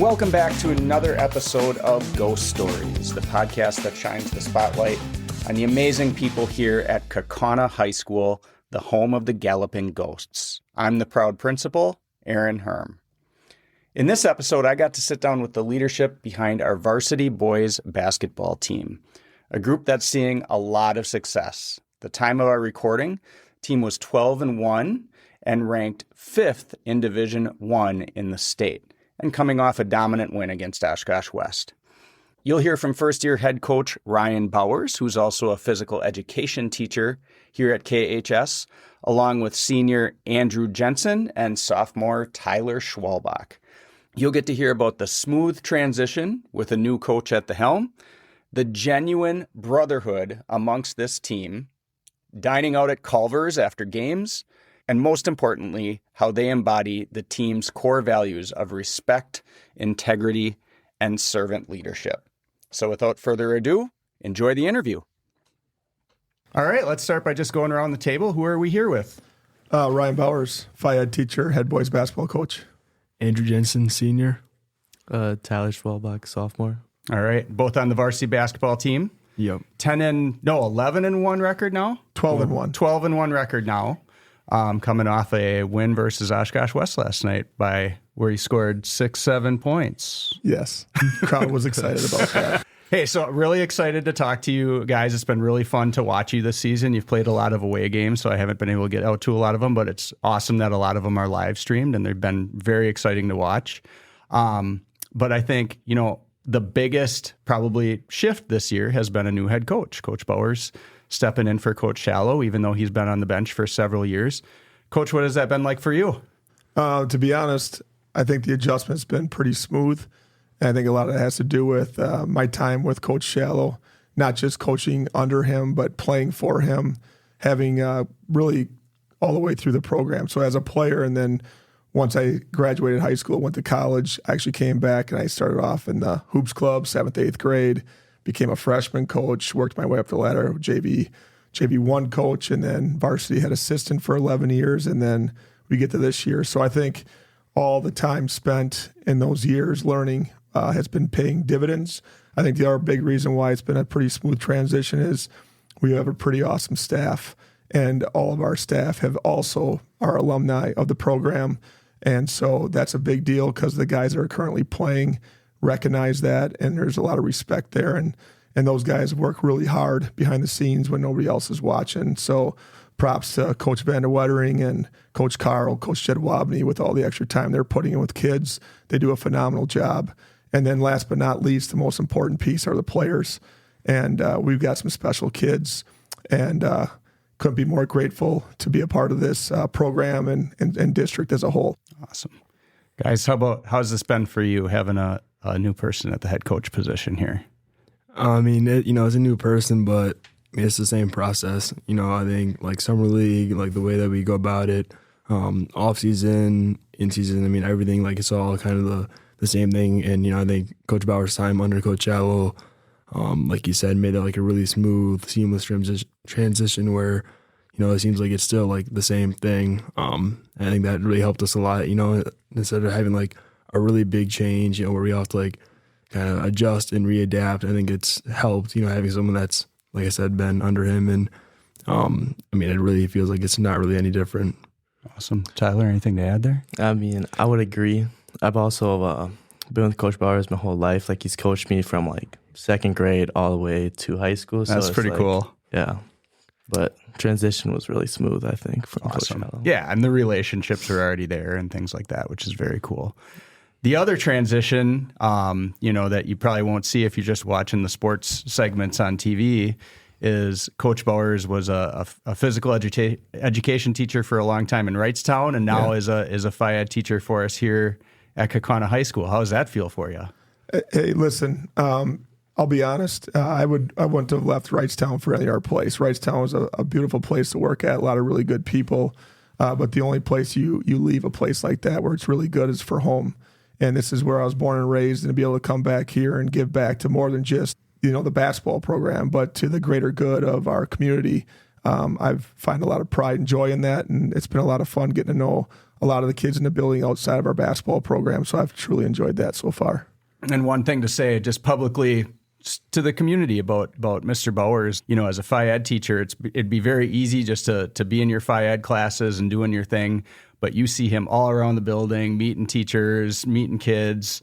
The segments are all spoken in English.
Welcome back to another episode of Ghost Stories, the podcast that shines the spotlight on the amazing people here at Kaukauna High School, the home of the Galloping Ghosts. I'm the proud principal, Aaron Herm. In this episode, I got to sit down with the leadership behind our varsity boys basketball team, a group that's seeing a lot of success. The time of our recording, the team was 12-1 and ranked 5th in Division 1 in the state, and coming off a dominant win against Oshkosh West. You'll hear from first-year head coach Ryan Bowers, who's also a physical education teacher here at KHS, along with senior Andrew Jensen and sophomore Tyler Schwalbach. You'll get to hear about the smooth transition with a new coach at the helm, the genuine brotherhood amongst this team, dining out at Culver's after games, and most importantly, how they embody the team's core values of respect, integrity, and servant leadership. So without further ado, enjoy the interview. All right, let's start by just going around the table. Who are we here with? Ryan Bowers, Phy Ed teacher, head boys basketball coach. Andrew Jensen, senior. Tyler Schwalbach, sophomore. All right, both on the varsity basketball team. Yep. 11-1 record now? 12-1. 12-1 record now. Coming off a win versus Oshkosh West last night where he scored 6-7 points. Yes. Crowd was excited about that. Hey, so really excited to talk to you guys. It's been really fun to watch you this season. You've played a lot of away games, so I haven't been able to get out to a lot of them, but it's awesome that a lot of them are live streamed, and they've been very exciting to watch. But I think, the biggest probably shift this year has been a new head coach, Coach Bowers, stepping in for Coach Shallow, even though he's been on the bench for several years. Coach, what has that been like for you? To be honest, I think the adjustment's been pretty smooth. And I think a lot of it has to do with my time with Coach Shallow, not just coaching under him, but playing for him, having really all the way through the program. So as a player, and then once I graduated high school, went to college, I actually came back and I started off in the hoops club, 7th, 8th grade, became a freshman coach, worked my way up the ladder, JV1 coach, and then varsity head assistant for 11 years. And then we get to this year. So I think all the time spent in those years learning has been paying dividends. I think the other big reason why it's been a pretty smooth transition is we have a pretty awesome staff, and all of our staff have also are alumni of the program. And so that's a big deal because the guys that are currently playing recognize that, and there's a lot of respect there. And those guys work really hard behind the scenes when nobody else is watching. So props to Coach Van der Wettering and Coach Carl, Coach Jed Wabney with all the extra time they're putting in with kids. They do a phenomenal job. And then last but not least, the most important piece are the players. And we've got some special kids, and couldn't be more grateful to be a part of this program and district as a whole. Awesome. Guys, how's this been for you having a new person at the head coach position here? I mean, it's a new person, but it's the same process. I think like summer league, like the way that we go about it, off season, in season, I mean, everything, like it's all kind of the same thing. And, I think Coach Bauer's time under Coach Shallow, like you said, made it like a really smooth, seamless transition where, it seems like it's still like the same thing. I think that really helped us a lot, instead of having like a really big change, where we have to like kind of adjust and readapt. I think it's helped, having someone that's, like I said, been under him. And I mean, it really feels like it's not really any different. Awesome. Tyler, anything to add there? I mean, I would agree. I've also been with Coach Bowers my whole life. Like, he's coached me from like 2nd grade all the way to high school. So that's pretty cool. Yeah. But transition was really smooth, I think, from awesome. Coach Shallow. Yeah, and the relationships are already there and things like that, which is very cool. The other transition, that you probably won't see if you're just watching the sports segments on TV, is Coach Bowers was a physical education teacher for a long time in Wrightstown, and now is a Phy Ed teacher for us here at Kaukauna High School. How does that feel for you? Hey, listen, I'll be honest. I wouldn't have left Wrightstown for any other place. Wrightstown was a beautiful place to work at, a lot of really good people. But the only place you leave a place like that where it's really good is for home. And this is where I was born and raised, and to be able to come back here and give back to more than just, the basketball program, but to the greater good of our community. I find a lot of pride and joy in that, and it's been a lot of fun getting to know a lot of the kids in the building outside of our basketball program. So I've truly enjoyed that so far. And one thing to say, just publicly to the community about Mr. Bowers, as a Phi Ed teacher, it'd be very easy just to be in your Phi Ed classes and doing your thing. But you see him all around the building, meeting teachers, meeting kids,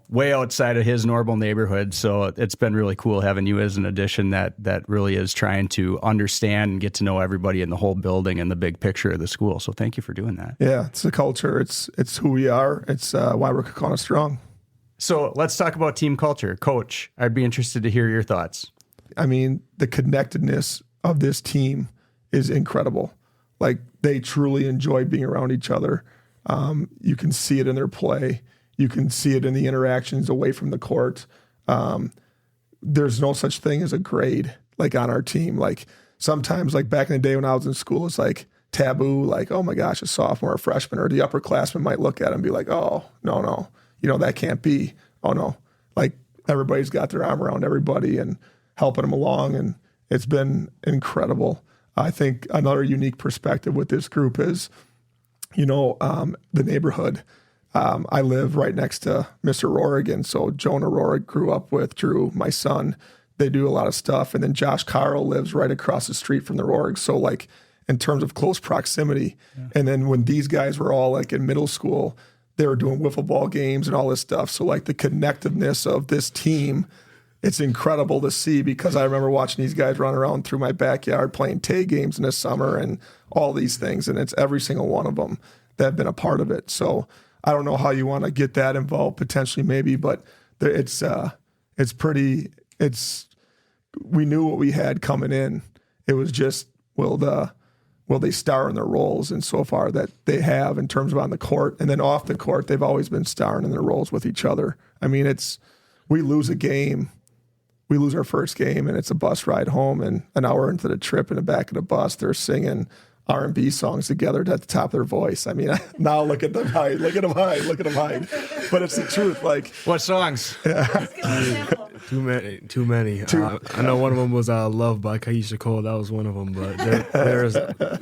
way outside of his normal neighborhood. So it's been really cool having you as an addition that really is trying to understand and get to know everybody in the whole building and the big picture of the school. So thank you for doing that. Yeah, it's the culture. It's who we are. It's why we're Kaukauna strong. So let's talk about team culture. Coach, I'd be interested to hear your thoughts. I mean, the connectedness of this team is incredible. Like, they truly enjoy being around each other. You can see it in their play. You can see it in the interactions away from the court. There's no such thing as a grade, like, on our team. Like, sometimes, like, back in the day when I was in school, it's like taboo, like, oh my gosh, a sophomore or freshman, or the upperclassmen might look at it and be like, oh, no. That can't be. Oh, no. Like, everybody's got their arm around everybody and helping them along, and it's been incredible. I think another unique perspective with this group is, the neighborhood. I live right next to Mr. Rorig, and so Jonah Rorig grew up with Drew, my son. They do a lot of stuff, and then Josh Carl lives right across the street from the Rorig. So, like, in terms of close proximity, and then when these guys were all, like, in middle school, they were doing wiffle ball games and all this stuff. So, like, the connectiveness of this team, it's incredible to see, because I remember watching these guys run around through my backyard playing tag games in the summer and all these things, and it's every single one of them that have been a part of it. So I don't know how you want to get that involved, potentially, maybe, but we knew what we had coming in. It was just, will they star in their roles? And so far that they have, in terms of on the court, and then off the court, they've always been starring in their roles with each other. I mean, we lose a game. We lose our first game, and it's a bus ride home, and an hour into the trip in the back of the bus, they're singing R&B songs together at the top of their voice. I mean, now look at them hide. But it's the truth. Like, what songs? Too many. I know one of them was "Love" by Kaisha Cole. That was one of them, but there's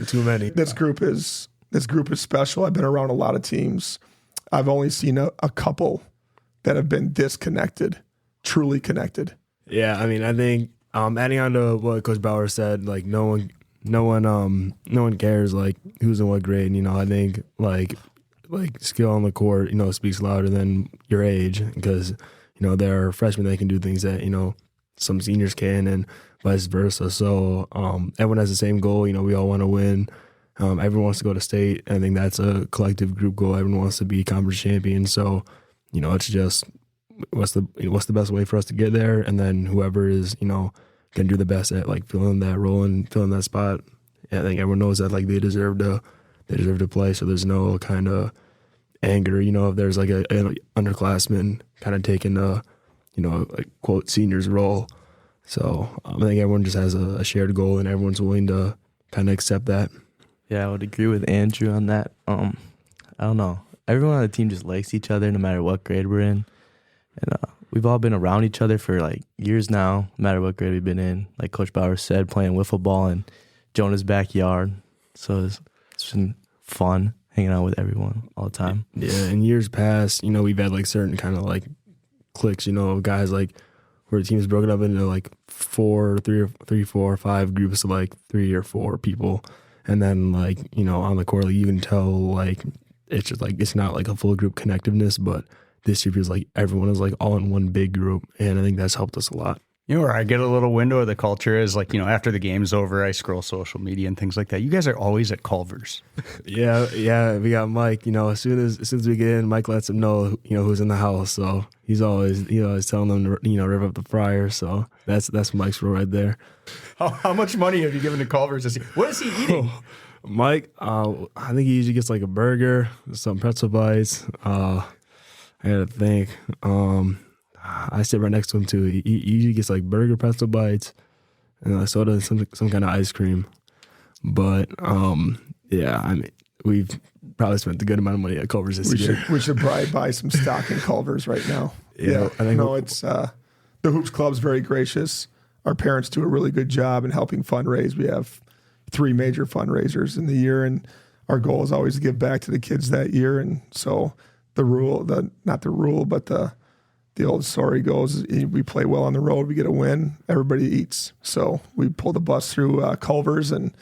too many. This group is special. I've been around a lot of teams. I've only seen a couple that have been disconnected, truly connected. Yeah, I mean, I think adding on to what Coach Bauer said, like, no one cares, like, who's in what grade. I think like skill on the court, speaks louder than your age, because there are freshmen that can do things that some seniors can, and vice versa. So everyone has the same goal. We all want to win. Everyone wants to go to state. I think that's a collective group goal. Everyone wants to be conference champion. So it's just what's the best way for us to get there, and then whoever is can do the best at, like, filling that role and filling that spot. Yeah, I think everyone knows that, like, they deserve to play. So there's no kind of anger, if there's like an underclassman kind of taking a quote senior's role. So I think everyone just has a shared goal, and everyone's willing to kind of accept that. Yeah, I would agree with Andrew on that. I don't know. Everyone on the team just likes each other no matter what grade we're in. And we've all been around each other for, like, years now, no matter what grade we've been in. Like Coach Bauer said, playing wiffle ball in Jonah's backyard. So it's been fun hanging out with everyone all the time. Yeah, in years past, we've had, like, certain kind of, like, cliques, guys, like, where the team is broken up into, like, 3, 4, 5 groups of, like, 3 or 4 people. And then, like, on the court, like, you can tell, like, it's just, like, it's not, like, a full group connectiveness, but this year feels like everyone is, like, all in one big group, and I think that's helped us a lot. Where I get a little window of the culture is, like, after the game's over, I scroll social media and things like that. You guys are always at Culver's. Yeah, we got Mike. As soon as we get in, Mike lets them know, who's in the house. So he's always telling them to, rev up the fryer. So that's Mike's role right there. How much money have you given to Culver's this year? What is he eating? Mike, I think he usually gets, like, a burger, some pretzel bites. I gotta think. I sit right next to him too. He usually gets, like, burger, pretzel bites, and soda, and some kind of ice cream. But yeah, I mean, we've probably spent a good amount of money at Culver's this year. We should probably buy some stock in Culver's right now. Yeah, I think it's the Hoops Club's very gracious. Our parents do a really good job in helping fundraise. We have 3 major fundraisers in the year, and our goal is always to give back to the kids that year. And so the old story goes, we play well on the road, we get a win, everybody eats. So we pull the bus through Culver's, and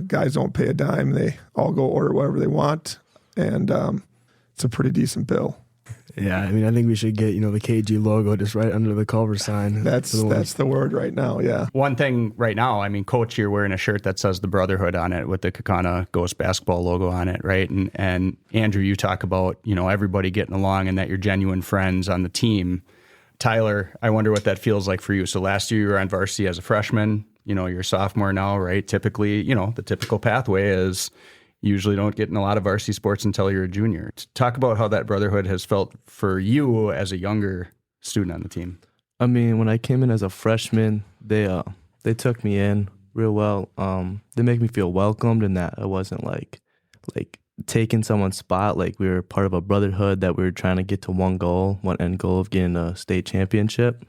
guys don't pay a dime. They all go order whatever they want, and it's a pretty decent bill. Yeah, I mean, I think we should get, the KG logo just right under the Culver sign. That's the word right now, yeah. One thing right now, I mean, Coach, you're wearing a shirt that says the Brotherhood on it with the Kaukauna Ghost basketball logo on it, right? And Andrew, you talk about, everybody getting along and that you're genuine friends on the team. Tyler, I wonder what that feels like for you. So last year you were on varsity as a freshman. You're a sophomore now, right? Typically, the typical pathway is you usually don't get in a lot of varsity sports until you're a junior. Talk about how that brotherhood has felt for you as a younger student on the team. I mean, when I came in as a freshman, they took me in real well. They make me feel welcomed, and that I wasn't like taking someone's spot. Like, we were part of a brotherhood that we were trying to get to one end goal of getting a state championship.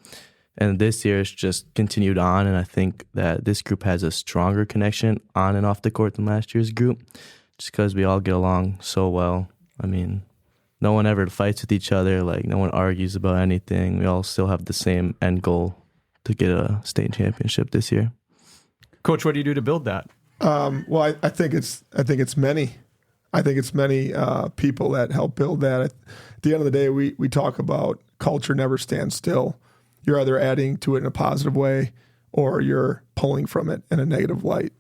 And this year it's just continued on, and I think that this group has a stronger connection on and off the court than last year's group, just because we all get along so well. I mean, no one ever fights with each other. Like, no one argues about anything. We all still have the same end goal to get a state championship this year. Coach, what do you do to build that? Well, I think it's many. I think it's many people that help build that. At the end of the day, we talk about culture never stands still. You're either adding to it in a positive way or you're pulling from it in a negative light.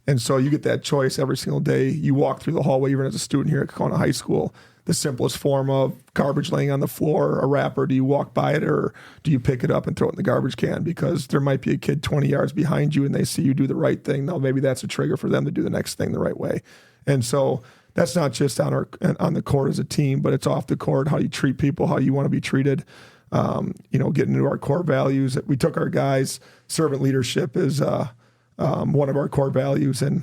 And so you get that choice every single day. You walk through the hallway, even as a student here at Kaukauna High School, the simplest form of garbage laying on the floor, a wrapper. Do you walk by it, or do you pick it up and throw it in the garbage can? Because there might be a kid 20 yards behind you and they see you do the right thing. Now, maybe that's a trigger for them to do the next thing the right way. And so that's not just on the court as a team, but it's off the court, how you treat people, how you want to be treated. Getting into our core values. We took our guys, servant leadership is one of our core values. And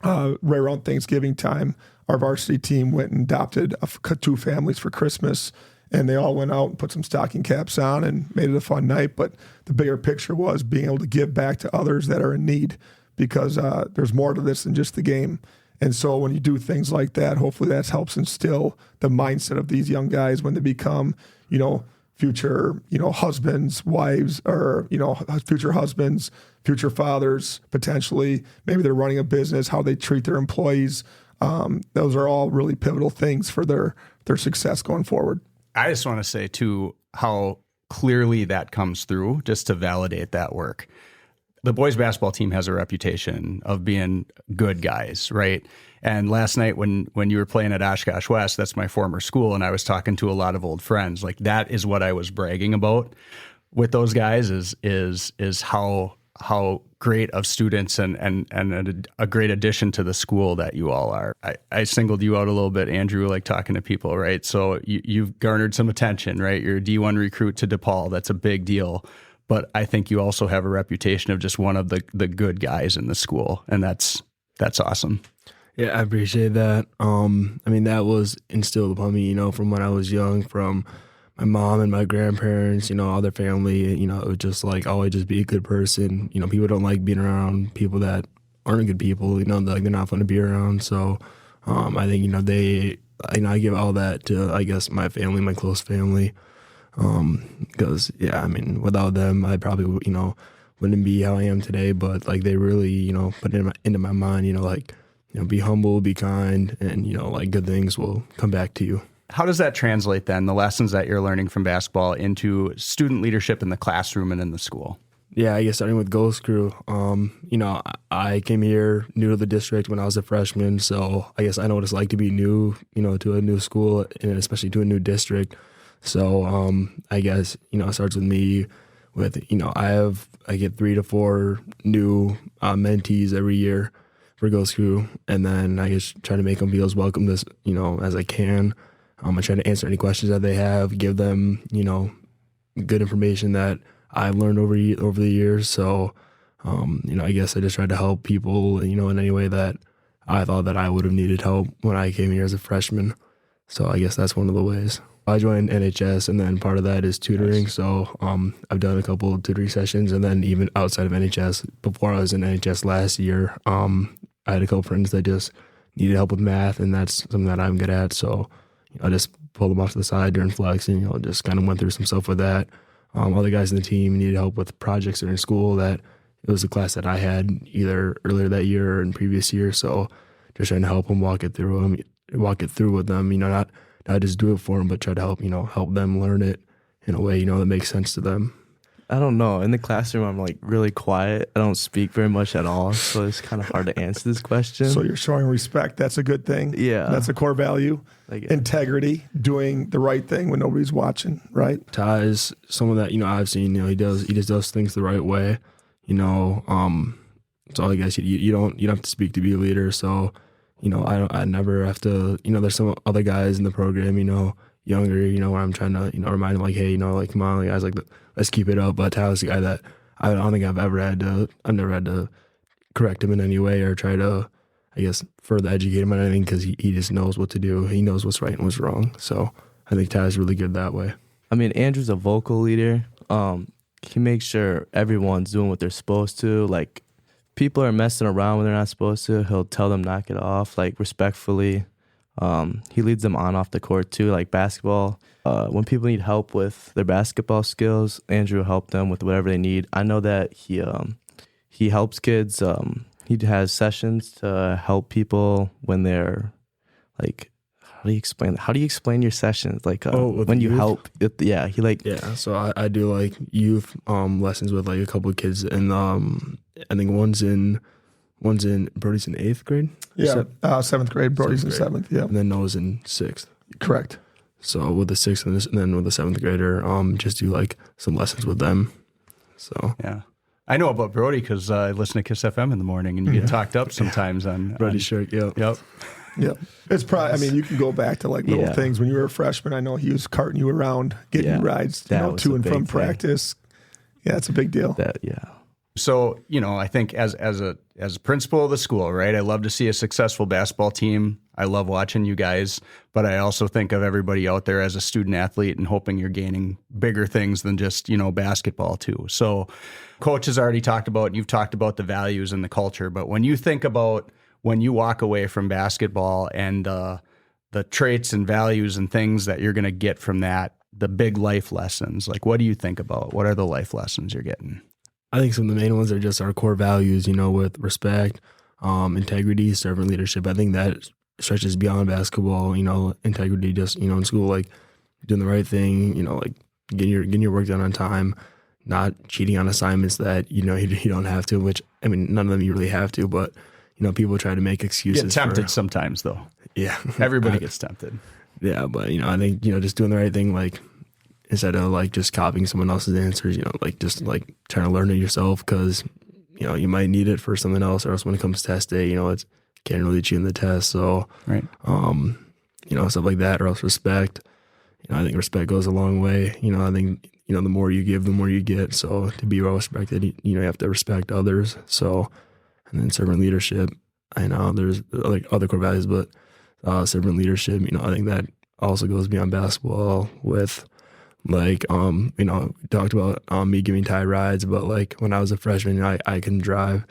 right around Thanksgiving time, our varsity team went and adopted 2 families for Christmas, and they all went out and put some stocking caps on and made it a fun night. But the bigger picture was being able to give back to others that are in need, because there's more to this than just the game. And so when you do things like that, hopefully that helps instill the mindset of these young guys when they become, future, husbands, wives, or, future husbands, future fathers, potentially. Maybe they're running a business, how they treat their employees. Those are all really pivotal things for their success going forward. I just want to say, too, how clearly that comes through, just to validate that work. The boys basketball team has a reputation of being good guys, right? And last night when you were playing at Oshkosh West, that's my former school, and I was talking to a lot of old friends. Like, that is what I was bragging about with those guys is how great of students and a great addition to the school that you all are. I singled you out a little bit, Andrew, like talking to people, right? So you've garnered some attention, right? You're a D1 recruit to DePaul. That's a big deal. But I think you also have a reputation of just one of the good guys in the school, and that's awesome. Yeah, I appreciate that. I mean, that was instilled upon me, from when I was young, from my mom and my grandparents, all their family. It was just like, always just be a good person. People don't like being around people that aren't good people. Like, they're not fun to be around. So I think I give all that to, I guess, my family, my close family. Because without them, I probably wouldn't be how I am today. But like, they really put it into my mind, be humble, be kind, and good things will come back to you. How does that translate then, the lessons that you're learning from basketball, into student leadership in the classroom and in the school? Yeah, I guess starting with Ghost Crew, I came here new to the district when I was a freshman, so I guess I know what it's like to be new, to a new school, and especially to a new district. So I guess, it starts with me with, I get 3 to 4 new mentees every year for Ghost Crew, and then I just try to make them feel as welcome as, as I can. I try to answer any questions that they have, give them, good information that I've learned over the years. So, I guess I just try to help people, in any way that I thought that I would have needed help when I came here as a freshman. So I guess that's one of the ways. I joined NHS, and then part of that is tutoring. Nice. So I've done a couple of tutoring sessions, and then even outside of NHS, before I was in NHS last year, I had a couple friends that just needed help with math, and that's something that I'm good at. So I just pulled them off to the side during flex, and just kind of went through some stuff with that. Other guys in the team needed help with projects during school. That it was a class that I had either earlier that year or in previous year. So just trying to help them walk it through with them. Not just do it for them, but try to help them learn it in a way that makes sense to them. I don't know. In the classroom, I'm like really quiet. I don't speak very much at all, so it's kind of hard to answer this question. So you're showing respect. That's a good thing. Yeah. That's a core value. Like, Integrity, doing the right thing when nobody's watching, right? Ty is someone that I've seen. He just does things the right way. So I guess you don't have to speak to be a leader. So I never have to. There's some other guys in the program. Younger. Where I'm trying to remind them like, hey, come on, like, guys, like let's keep it up. But Tyler's the guy that I don't think I've never had to correct him in any way or try to, I guess, further educate him on anything, because he just knows what to do. He knows what's right and what's wrong. So I think Tyler's really good that way. I mean, Andrew's a vocal leader. He makes sure everyone's doing what they're supposed to. Like, people are messing around when they're not supposed to, he'll tell them knock it off, like, respectfully. He leads them on off the court too, like basketball. When people need help with their basketball skills, Andrew will help them with whatever they need. I know that he helps kids. He has sessions to help people when they're like, how do you explain your sessions? Like when you youth? help. Yeah. So I do like youth lessons with like a couple of kids, and I think one's in Brody's in 8th grade. Yeah, 7th grade. Brody's in 7th. Yeah, and then Noah's in 6th. correct. So with the 6th and then with the 7th grader, just do like some lessons with them. So Yeah. I know about Brody because I listen to Kiss FM in the morning, and you get talked up sometimes on Brody's shirt. Yep. Yeah, it's probably. I mean, you can go back to like little Yeah. things when you were a freshman. I know he was carting you around, getting Yeah, you rides, that was to a and big from thing. practice. Yeah, it's a big deal. So, I think as a principal of the school, right, I love to see a successful basketball team. I love watching you guys, but I also think of everybody out there as a student athlete and hoping you're gaining bigger things than just, basketball too. So Coach has already talked about, and you've talked about the values and the culture, but when you think about when you walk away from basketball and the traits and values and things that you're going to get from that, the big life lessons, like what do you think about? What are the life lessons you're getting? I think some of the main ones are just our core values, with respect, integrity, servant leadership. I think that stretches beyond basketball, integrity just, in school, like doing the right thing, like getting your work done on time, not cheating on assignments that, you don't have to, which, I mean, none of them you really have to, but, people try to make excuses. Get tempted sometimes though. Yeah. Everybody gets tempted. Yeah, but, I think, just doing the right thing, like, instead of like just copying someone else's answers, like just like trying to learn it yourself, because you might need it for something else, or else when it comes to test day, it's can't really cheat in the test. So Right. Stuff like that, or else respect. I think respect goes a long way. I think the more you give, the more you get. So to be well respected, you have to respect others. So, and then servant leadership. I know there's like other core values, but servant leadership. I think that also goes beyond basketball with. Like, we talked about me giving Ty rides, but like when I was a freshman, I couldn't drive.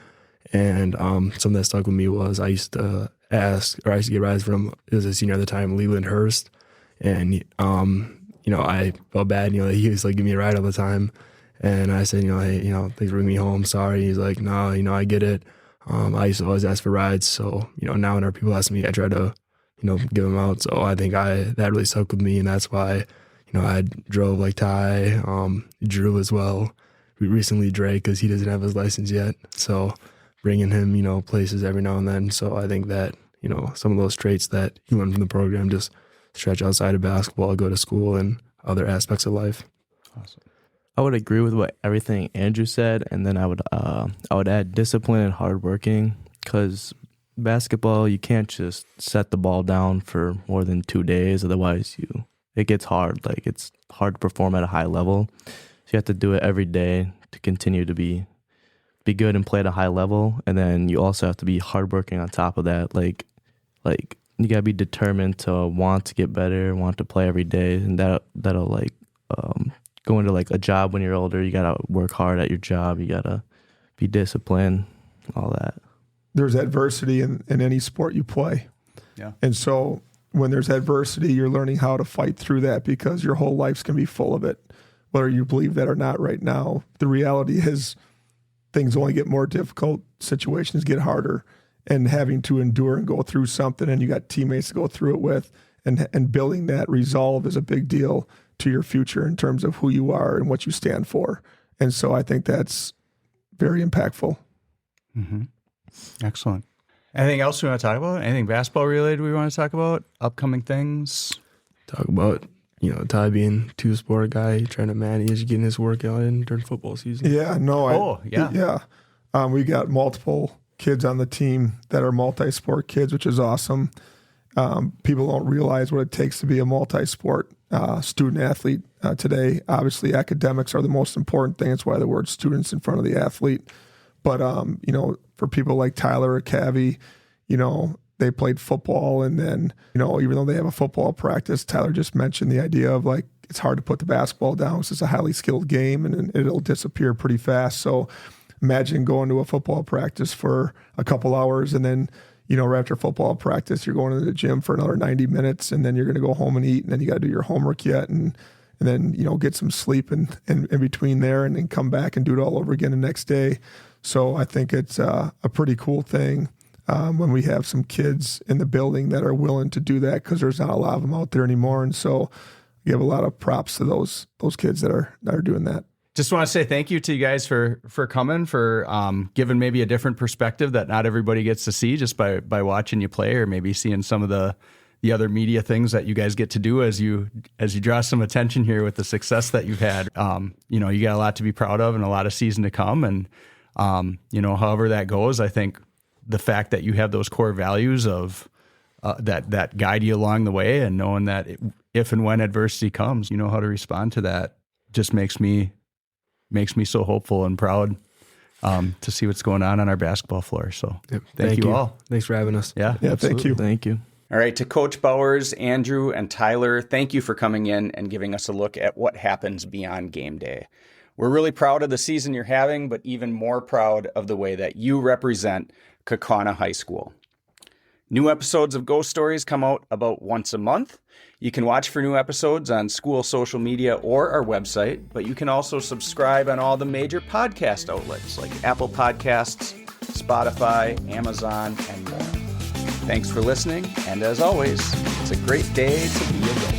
And something that stuck with me was I used to get rides from, it was a senior at the time, Leland Hurst. And, I felt bad, that he was like giving me a ride all the time. And I said, hey, thanks for bringing me home. Sorry. He's like, no, I get it. I used to always ask for rides. So, now whenever people ask me, I try to, give them out. So I think that really stuck with me. And that's why, I drove like Ty, Drew as well. We recently Drake, because he doesn't have his license yet. So bringing him, places every now and then. So I think that, some of those traits that he learned from the program just stretch outside of basketball, go to school, and other aspects of life. Awesome. I would agree with everything Andrew said, and then I would add discipline and hardworking, because basketball, you can't just set the ball down for more than 2 days, otherwise it gets hard. Like, it's hard to perform at a high level. So you have to do it every day to continue to be good and play at a high level. And then you also have to be hardworking on top of that. Like you gotta be determined to want to get better, want to play every day, and that'll like go into like a job when you're older. You gotta work hard at your job. You gotta be disciplined, all that. There's adversity in any sport you play. Yeah. And so when there's adversity, you're learning how to fight through that because your whole life's going to be full of it, whether you believe that or not right now. The reality is things only get more difficult, situations get harder, and having to endure and go through something, and you got teammates to go through it with, and building that resolve is a big deal to your future in terms of who you are and what you stand for. And so I think that's very impactful. Mm-hmm. Excellent. Anything else we want to talk about? Anything basketball related we want to talk about? Upcoming things? Talk about, Ty being a two-sport guy, trying to manage getting his workout in during football season. Yeah, no. Yeah. We got multiple kids on the team that are multi-sport kids, which is awesome. People don't realize what it takes to be a multi-sport student athlete today. Obviously, academics are the most important thing. That's why the word student's in front of the athlete. But, for people like Tyler or Cavi, they played football, and then, even though they have a football practice, Tyler just mentioned the idea of like, it's hard to put the basketball down. It's just a highly skilled game, and it'll disappear pretty fast. So imagine going to a football practice for a couple hours, and then, right after football practice, you're going to the gym for another 90 minutes, and then you're going to go home and eat, and then you got to do your homework yet, and then, get some sleep in between there, and then come back and do it all over again the next day. So I think it's a pretty cool thing when we have some kids in the building that are willing to do that, because there's not a lot of them out there anymore. And so we give a lot of props to those kids that are doing that. Just want to say thank you to you guys for coming, for giving maybe a different perspective that not everybody gets to see just by watching you play, or maybe seeing some of the other media things that you guys get to do as you draw some attention here with the success that you've had. You got a lot to be proud of and a lot of season to come. And however that goes, I think the fact that you have those core values of that guide you along the way, and knowing that if and when adversity comes, you know how to respond to that, just makes me so hopeful and proud to see what's going on our basketball floor. So thank you all. Thanks for having us. Yeah, thank you. Thank you. All right, to Coach Bowers, Andrew, and Tyler, thank you for coming in and giving us a look at what happens beyond game day. We're really proud of the season you're having, but even more proud of the way that you represent Kaukauna High School. New episodes of Ghost Stories come out about once a month. You can watch for new episodes on school social media or our website, but you can also subscribe on all the major podcast outlets like Apple Podcasts, Spotify, Amazon, and more. Thanks for listening, and as always, it's a great day to be a ghost.